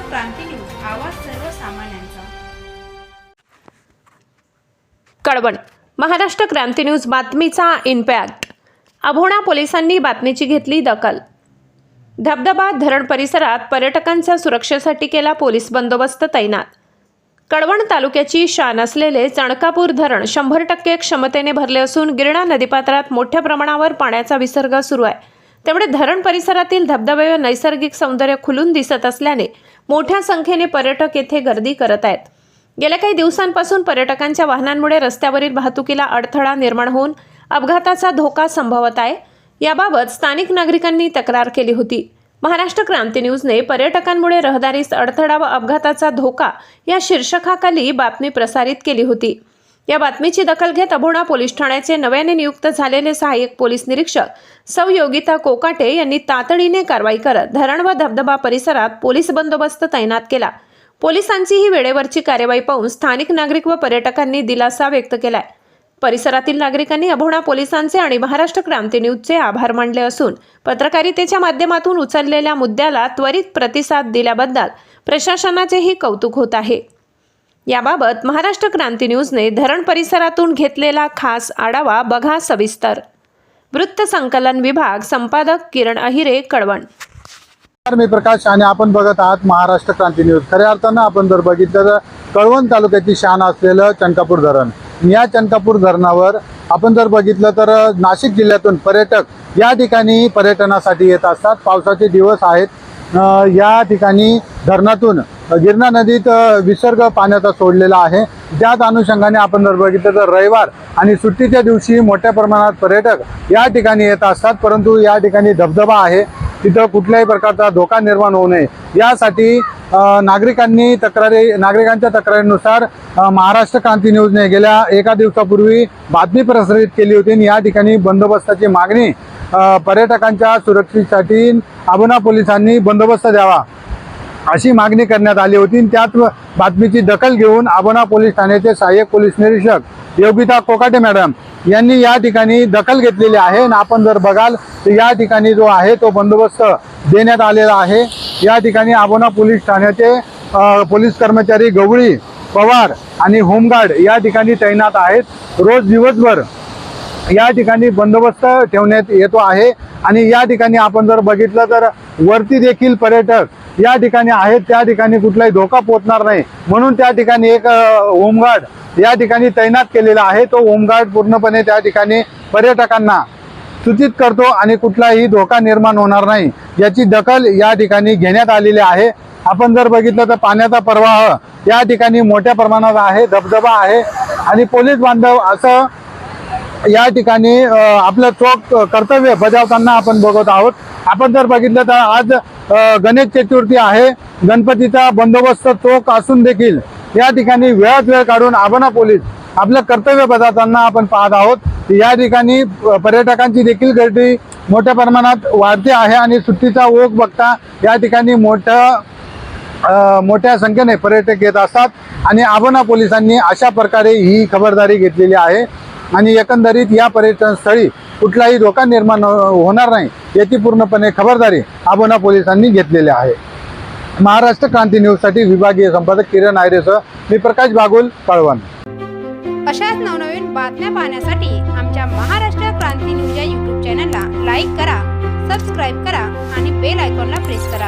क्रांती news, आवाज सर्वसामान्यांचा. कळवण. महाराष्ट्र क्रांती news बातमीचा इम्पॅक्ट. अभोणा पोलिसांनी बातमीची घेतली दखल. धबधबा धरण परिसरात पर्यटकांच्या सुरक्षेसाठी केला पोलीस बंदोबस्त तैनात. कळवण तालुक्याची शान असलेले चणकापूर धरण 100% क्षमतेने भरले असून गिरणा नदीपात्रात मोठ्या प्रमाणावर पाण्याचा विसर्ग सुरू आहे. त्यामुळे धरण परिसरातील धबधबे व नैसर्गिक सौंदर्य खुलून दिसत असल्याने मोठ्या संख्येने पर्यटक येथे गर्दी करत आहेत. गेल्या काही दिवसांपासून पर्यटकांच्या वाहनांमुळे रस्त्यावरील वाहतुकीला अडथळा निर्माण होऊन अपघाताचा धोका संभवत आहे. याबाबत स्थानिक नागरिकांनी तक्रार केली होती. महाराष्ट्र क्रांती न्यूजने पर्यटकांमुळे रहदारीस अडथळा व अपघाताचा धोका या शीर्षकाखाली बातमी प्रसारित केली होती. या बातमीची दखल घेत अभोणा पोलीस ठाण्याचे नव्याने नियुक्त झालेले सहाय्यक पोलीस निरीक्षक सौ योगिता कोकाटे यांनी तातडीने कारवाई करत धरण व धबधबा परिसरात पोलीस बंदोबस्त तैनात केला. पोलिसांची ही वेळेवरची कार्यवाही पाहून स्थानिक नागरिक व पर्यटकांनी दिलासा व्यक्त केलाय. परिसरातील नागरिकांनी अभोणा पोलिसांचे आणि महाराष्ट्र क्रांती न्यूजचे आभार मानले असून पत्रकारितेच्या माध्यमातून उचललेल्या मुद्द्याला त्वरित प्रतिसाद दिल्याबद्दल प्रशासनाचेही कौतुक होत आहे. याबाबत महाराष्ट्र क्रांती न्यूजने धरण परिसरातून घेतलेला खास आढावा बघा सविस्तर. वृत्त संकलन विभाग संपादक किरण अहिरे, कळवण. मी प्रकाश आणि आपण बघत आहात महाराष्ट्र क्रांती न्यूज. खऱ्या अर्थानं आपण जर बघितलं तर कळवण तालुक्याची शान असलेलं चणकापूर धरण, या चणकापूर धरणावर आपण जर बघितलं तर नाशिक जिल्ह्यातून पर्यटक या ठिकाणी पर्यटनासाठी येत असतात. पावसाचे दिवस आहेत. या ठिकाणी धरणातून गिरणा नदीत विसर्ग पाण्याचा सोडलेला आहे. त्याच अनुषंगाने आपण जर बघितलं तर रविवार आणि सुट्टीच्या दिवशी मोठ्या प्रमाणात पर्यटक या ठिकाणी येत असतात. परंतु या ठिकाणी धबधबा आहे, तिथं कुठल्याही प्रकारचा धोका निर्माण होऊ नये यासाठी नागरिकांच्या तक्रारीनुसार महाराष्ट्र क्रांती न्यूजने गेल्या एका दिवसापूर्वी बातमी प्रसारित केली होती आणि या ठिकाणी बंदोबस्ताची मागणी पर्यटकांच्या सुरक्षेसाठी अभोणा पोलिसांनी बंदोबस्त द्यावा अशी मागणी करण्यात आली होती. त्यात बातमीची दखल घेऊन अभोणा पोलीस ठाण्याचे सहाय्यक पोलीस निरीक्षक योगिता कोकाटे मॅडम यांनी या ठिकाणी दखल घेतलेली आहे. आणि आपण जर बघाल तर या ठिकाणी जो आहे तो बंदोबस्त देण्यात आलेला आहे. या ठिकाणी अभोणा पोलीस ठाण्याचे पोलीस कर्मचारी गवळी, पवार आणि होमगार्ड या ठिकाणी तैनात आहेत. रोज दिवसभर या ठिकाणी बंदोबस्त ठेवण्यात येतो आहे. आणि या ठिकाणी आपण जर बघितलं तर वरती देखील पर्यटक या ठिकाणी आहेत. त्या ठिकाणी कुठलाही धोका पोहोचणार नाही म्हणून त्या ठिकाणी एक होमगार्ड या ठिकाणी तैनात केलेला आहे. तो होमगार्ड पूर्णपणे त्या ठिकाणी पर्यटकांना सूचित करतो आणि कुठलाही धोका निर्माण होणार नाही याची दखल या ठिकाणी घेण्यात आलेली आहे. आपण जर बघितलं तर पाण्याचा प्रवाह या ठिकाणी मोठ्या प्रमाणात आहे, धबधबा आहे आणि पोलीस बांधव असं या ठिकाणी आपलं चोख कर्तव्य बजावताना आपण बघत आहोत. आपण जर बघितलं तर आज गणेश चतुर्थी आहे. गणपतीचा बंदोबस्त चोख असून देखील या ठिकाणी वेळात वेळ काढून अभोणा पोलीस आपलं कर्तव्य बजावताना आपण पाहत आहोत. या ठिकाणी पर्यटकांची देखील गर्दी मोठ्या प्रमाणात वाढते आहे आणि सुट्टीचा ओघ बघता या ठिकाणी मोठ्या संख्येने पर्यटक येत असतात आणि अभोणा पोलिसांनी अशा प्रकारे ही खबरदारी घेतलेली आहे. आणि एकंदरीत या पर्यटन स्थळी कुठलाही धोका निर्माण होणार नाही याची पूर्णपणे खबरदारी अभोणा पोलिसांनी घेतलेली आहे. महाराष्ट्र क्रांती न्यूजसाठी विभागीय संपादक किरण आयरेसह मी प्रकाश बागुल, कळवण. अशाच नवनवीन बातम्या पाहण्यासाठी आमच्या महाराष्ट्र क्रांती न्यूज या YouTube चॅनलला लाईक करा, सबस्क्राईब करा आणि बेल आयकॉनला प्रेस करा.